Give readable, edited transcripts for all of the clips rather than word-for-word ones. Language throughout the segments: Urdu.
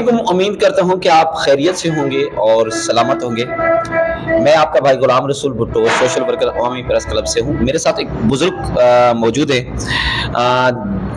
علیکم، امید کرتا ہوں کہ آپ خیریت سے ہوں گے اور سلامت ہوں گے۔ میں آپ کا بھائی غلام رسول بھٹو سوشل ورکر عوامی پریس کلب سے ہوں۔ میرے ساتھ ایک بزرگ موجود ہے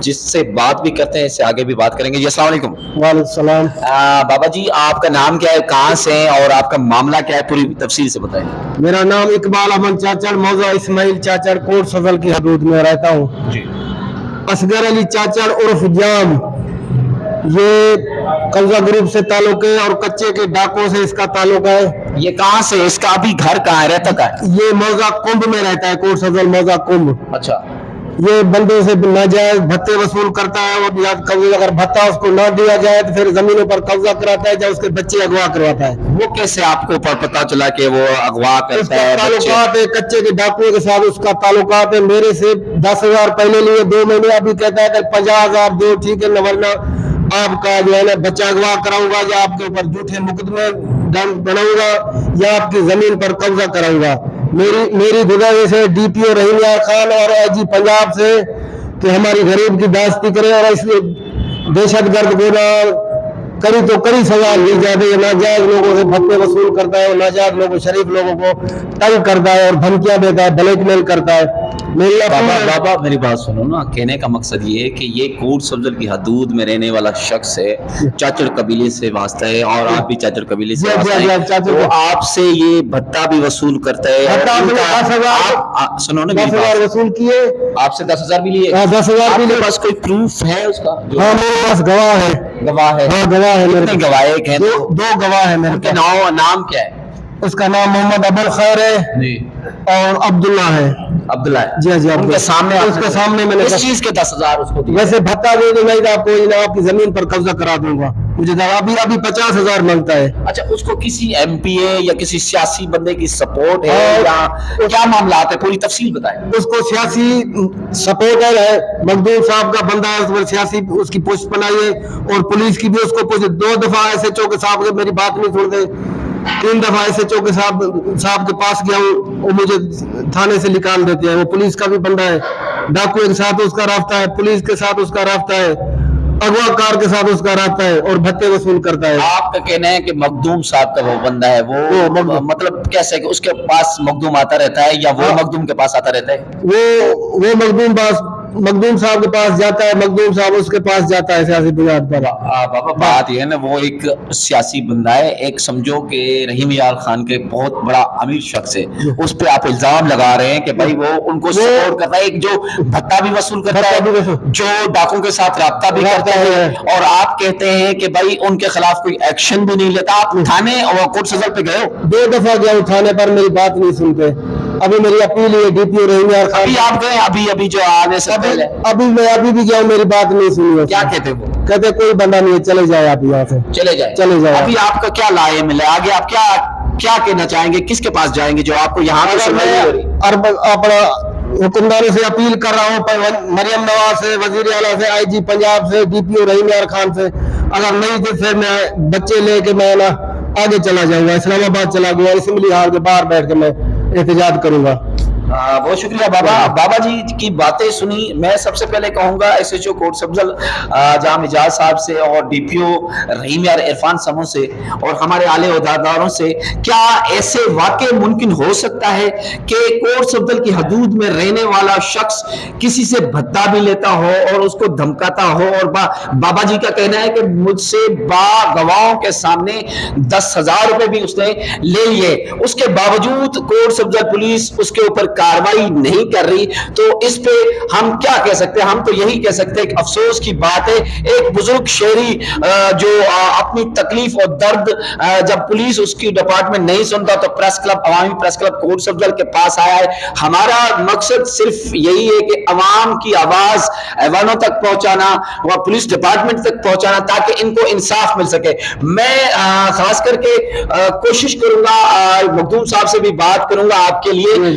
جس سے بات بھی کرتے ہیں، اس سے آگے بھی بات کریں گے۔ جی السلام علیکم۔ وعلیکم السلام۔ بابا جی آپ کا نام کیا ہے، کہاں سے ہیں اور آپ کا معاملہ کیا ہے، پوری تفصیل سے بتائیں۔ میرا نام اقبال احمد چاچڑ، موضوع اسماعیل چاچڑ، کوٹ فضل کی حدود میں رہتا ہوں۔ جی اصغر علی چاچڑ عرف جام، یہ قبضہ گروپ سے تعلق ہے اور کچے کے ڈاکوں سے اس کا تعلق ہے۔ یہ کہاں سے، اس کا ابھی گھر کہاں ہے، رہتا کہاں ہے؟ یہ موضع کمب میں رہتا ہے، کوٹ فضل موضع کمب۔ اچھا، یہ بندوں سے ناجائز بھتے وصول کرتا ہے اور اگر بھتا اس کو نہ دیا جائے تو پھر زمینوں پر قبضہ کراتا ہے یا اس کے بچے اغوا کرواتا ہے۔ وہ کیسے آپ کو پتا چلا کہ وہ اغوا اس کرتا کا ہے؟ تعلقات ہے کچے کے ڈاکوؤں کے ساتھ، اس کا تعلقات ہے۔ میرے سے 10,000 پہلے لیے 2 مہینے، ابھی کہتا ہے کہ 50,000 دو، ٹھیک ہے، ورنہ آپ کا جو ہے نا بچہ اغوا کراؤں گا یا آپ کے اوپر جھوٹے مقدمے بناؤں گا یا آپ کی زمین پر قبضہ کراؤں گا۔ میری گزارش ہے ڈی پی او رحیم یار خان اور آئی جی پنجاب سے کہ ہماری غریب کی داستی کرے اور اس دہشت گرد کو نہ کری تو کری سزا دی جائے۔ یہ ناجائز لوگوں سے بھتے وصول کرتا ہے، ناجائز لوگوں، شریف لوگوں کو تنگ کرتا ہے اور دھمکیاں دیتا ہے، بلیک میل کرتا ہے۔ بابا میری بات سنو نا، کہنے کا مقصد یہ ہے کہ یہ کوٹ سبزل کی حدود میں رہنے والا شخص ہے، چاچڑ قبیلے سے واسطہ ہے اور آپ بھی چاچڑ قبیلے سے واسطہ ہے، تو آپ سے یہ بھتہ بھی وصول کرتا ہے۔ 10,000 سنو نا میری بات، وصول کیے، آپ سے 10,000 بھی لیے؟ 10,000 بھی آپ لیے۔ کے پاس کوئی پروف ہے اس کا؟ ہاں میرے پاس گواہ ہے۔ گواہ ہے؟ ہاں گواہ ہے میرے کتنے پاس؟ گواہ ہیں؟ دو گواہ ہے میرے ان کے پاس۔ نام کیا ہے؟ اس کا نام محمد ابوالخیر ہے جی، اور عبداللہ ہے۔ عبداللہ ہے؟ جی جی، ان کے سامنے، اس کے سامنے میں نے اس چیز کے 10,000 اس کو دیے؟ ویسے بھتا دے دوں گا آپ کو، آپ کی زمین پر قبضہ کرا دوں گا، مجھے ابھی 50,000 مانگتا ہے۔ اچھا، اس کو کسی ایم پی اے یا کسی سیاسی بندے کی سپورٹ ہے یا کیا معاملات ہے، پوری تفصیل بتائیں۔ اس کو سیاسی سپورٹر ہے، مخدوم صاحب کا بندہ ہے، اس پر سیاسی اس کی پوسٹ بنائی ہے اور پولیس کی بھی اس کو پوسٹ۔ 2 دفعہ ایس ایچ او کے صاحب کے میری بات نہیں سنتے، 3 دفعہ ایس ایچ او کے صاحب کے پاس گیا ہوں، وہ مجھے تھانے سے نکال دیتے ہیں۔ وہ پولیس کا بھی بندہ ہے، ڈاکو کے ساتھ اس کا رابطہ ہے، پولیس کے ساتھ اس کا رابطہ ہے، اغوا کار کے ساتھ اس کا رابطہ ہے اور بھتے وصول کرتا ہے۔ آپ کا کہنا ہے کہ مخدوم صاحب کا وہ بندہ ہے، وہ مطلب کیسے کہ اس کے پاس مخدوم آتا رہتا ہے یا وہ مخدوم کے پاس آتا رہتا ہے؟ وہ مخدوم صاحب کے پاس جاتا ہے، مخدوم صاحب اس کے پاس جاتا ہے سیاسی بنیاد پر۔ بابا بات یہ ہے نا، وہ ایک سیاسی بندہ ہے، ایک سمجھو کہ رحیم یار خان کے بہت بڑا امیر شخص ہے، اس پہ آپ الزام لگا رہے ہیں کہ بھائی وہ ان کو سپورٹ کرتا ہے، ایک جو بھتہ بھی وصول کرتا ہے، جو ڈاکوں کے ساتھ رابطہ بھی کرتا ہے، اور آپ کہتے ہیں کہ بھائی ان کے خلاف کوئی ایکشن بھی نہیں لیتا۔ آپ تھانے اور کوٹ سزل پہ گئے ہو؟ 2 دفعہ گیا ہوں تھانے پر، میری بات نہیں سنتے۔ ابھی میری اپیل ہے ڈی پی او رحیم یار خان، ابھی آپ گئے؟ ابھی جو آنے سے پہلے؟ ابھی بھی گیا ہوں، میری بات نہیں سنی۔ کیا کہتے وہ؟ کہتے کوئی بندہ نہیں ہے، چلے جائے آپ یہاں سے، چلے جائے۔ ابھی آپ کا کیا لائے ملے آگے، آپ کیا کہنا چاہیں گے، کس کے پاس جائیں گے جو آپ کو یہاں پہ سنوائی نہیں ہو رہی؟ اپنا حکمرانوں سے اپیل کر رہا ہوں، مریم نواز سے، وزیر اعلیٰ سے، آئی جی پنجاب سے، ڈی پی او رحیم یار خان سے، اگر نہیں تو پھر میں بچے لے کے میں نا آگے چلا جاؤں گا، اسلام آباد چلا گیا، اسمبلی ہال کے باہر بیٹھ کے میں احتجاج کروں گا۔ بہت شکریہ بابا جی کی باتیں سنی۔ میں سب سے پہلے کہوں گا ایس ایچ او کوٹ سبزل جام اجاز صاحب سے اور ڈی پی او رحیم یار عرفان سمو سے اور ہمارے اعلی عہدیداروں سے، کیا ایسے واقع ممکن ہو سکتا ہے کہ کوٹ سبزل کی حدود میں رہنے والا شخص کسی سے بھتہ بھی لیتا ہو اور اس کو دھمکاتا ہو؟ اور بابا جی کا کہنا ہے کہ مجھ سے با گواہوں کے سامنے 10,000 روپے بھی اس نے لے لیے، اس کے باوجود کوٹ سبزل پولیس اس کے اوپر کاروائی نہیں کر رہی، تو اس پہ ہم کیا کہہ سکتے ہیں؟ ہم تو یہی کہہ سکتے ہیں کہ افسوس کی بات ہے، ایک بزرگ شہری جو اپنی تکلیف اور درد جب پولیس اس کی ڈپارٹمنٹ نہیں سنتا تو پریس کلب، عوامی پریس کلب کوٹ سبزل کے پاس آیا ہے۔ ہمارا مقصد صرف یہی ہے کہ عوام کی آواز ایوانوں تک پہنچانا اور پولیس ڈپارٹمنٹ تک پہنچانا تاکہ ان کو انصاف مل سکے۔ میں خاص کر کے کوشش کروں گا، مخدوم صاحب سے بھی بات کروں گا آپ کے لیے،